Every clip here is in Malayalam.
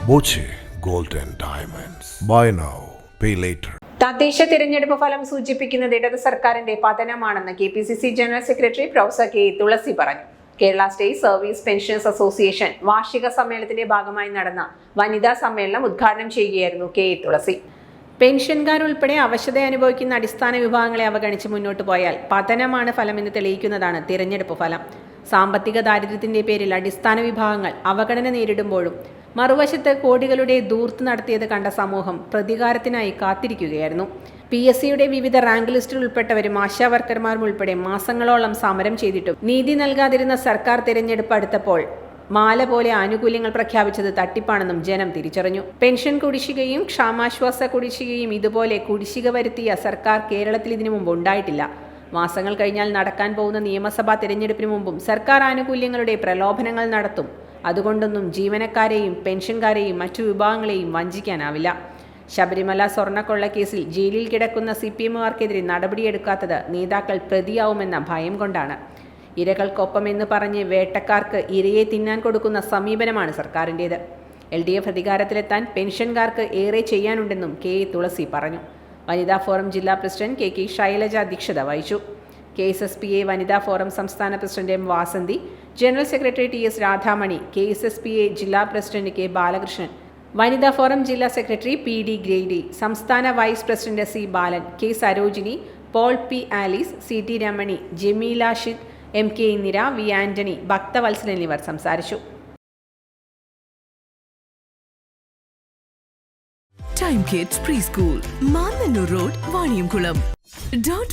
Boche gold and diamonds. Buy now, pay later. തദ്ദേശ തിരഞ്ഞെടുപ്പ് ഫലം സൂചിപ്പിക്കുന്നത് ഇടത് സർക്കാരിന്റെ പതനമാണെന്ന് KPCC general secretary professor K Thulasi പറഞ്ഞു. Kerala state service pensioners association വാർഷിക സമ്മേളനത്തിന്റെ ഭാഗമായി നടന്ന വനിതാ സമ്മേളനം ഉദ്ഘാടനം ചെയ്യുകയായിരുന്നു കെ തുളസി. പെൻഷൻകാരുൾപ്പെടെ അവശത അനുഭവിക്കുന്ന അടിസ്ഥാന വിഭാഗങ്ങളെ അവഗണിച്ച് മുന്നോട്ട് പോയാൽ പതനമാണ് ഫലമെന്ന് തെളിയിക്കുന്നതാണ് തിരഞ്ഞെടുപ്പ് ഫലം. സാമ്പത്തിക ദാരിദ്ര്യത്തിന്റെ പേരിൽ അടിസ്ഥാന വിഭാഗങ്ങൾ അവഗണന നേരിടുമ്പോഴും മറുവശത്ത് കോടികളുടെ ധൂർത്ത് നടത്തിയത് കണ്ട സമൂഹം പ്രതികാരത്തിനായി കാത്തിരിക്കുകയായിരുന്നു. PSCയുടെ വിവിധ റാങ്ക് ലിസ്റ്റിൽ ഉൾപ്പെട്ടവരും ആശാവർക്കർമാരും ഉൾപ്പെടെ മാസങ്ങളോളം സമരം ചെയ്തിട്ടും നീതി നൽകാതിരുന്ന സർക്കാർ തിരഞ്ഞെടുപ്പ് അടുത്തപ്പോൾ മാല പോലെ ആനുകൂല്യങ്ങൾ പ്രഖ്യാപിച്ചത് തട്ടിപ്പാണെന്നും ജനം തിരിച്ചറിഞ്ഞു. പെൻഷൻ കുടിശ്ശികയും ക്ഷാമാശ്വാസ കുടിശ്ശികയും ഇതുപോലെ കുടിശ്ശിക വരുത്തിയ സർക്കാർ കേരളത്തിൽ ഇതിനു മുമ്പ് ഉണ്ടായിട്ടില്ല. മാസങ്ങൾ കഴിഞ്ഞാൽ നടക്കാൻ പോകുന്ന നിയമസഭാ തിരഞ്ഞെടുപ്പിന് മുമ്പും സർക്കാർ ആനുകൂല്യങ്ങളുടെ പ്രലോഭനങ്ങൾ നടത്തും. അതുകൊണ്ടൊന്നും ജീവനക്കാരെയും പെൻഷൻകാരെയും മറ്റു വിഭാഗങ്ങളെയും വഞ്ചിക്കാനാവില്ല. ശബരിമല സ്വർണ്ണക്കൊള്ളക്കേസിൽ ജയിലിൽ കിടക്കുന്ന CPMമാർക്കെതിരെ നടപടിയെടുക്കാത്തത് നേതാക്കൾ പ്രതിയാവുമെന്ന ഭയം കൊണ്ടാണ്. ഇരകൾക്കൊപ്പം എന്ന് പറഞ്ഞ് വേട്ടക്കാർക്ക് ഇരയെ തിന്നാൻ കൊടുക്കുന്ന സമീപനമാണ് സർക്കാരിൻ്റേത്. LDF അധികാരത്തിലെത്താൻ പെൻഷൻകാർക്ക് ഏറെ ചെയ്യാനുണ്ടെന്നും കെ തുളസി പറഞ്ഞു. വനിതാ ഫോറം ജില്ലാ പ്രസിഡന്റ് KK ശൈലജ അധ്യക്ഷത വഹിച്ചു. KSSPA വനിതാ ഫോറം സംസ്ഥാന president M Vasanthi, general secretary TS Radhamani, KSSPA ജില്ലാ പ്രസിഡന്റ് K ബാലകൃഷ്ണൻ, വനിതാ ഫോറം ജില്ലാ സെക്രട്ടറി PD ഗ്രേഡി, സംസ്ഥാന vice president C Balan, K Sarojini, Paul P Alice, CT Ramani, Jameela Shid, MK Indira, V Antony, Bhakthavatsal എന്നിവർ സംസാരിച്ചു. Time kids preschool, Mannannur road, Vaniyamkulam.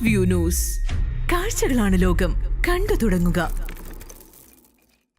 .view news. കാഴ്ചകളാണ് ലോകം, കണ്ടു തുടങ്ങുക.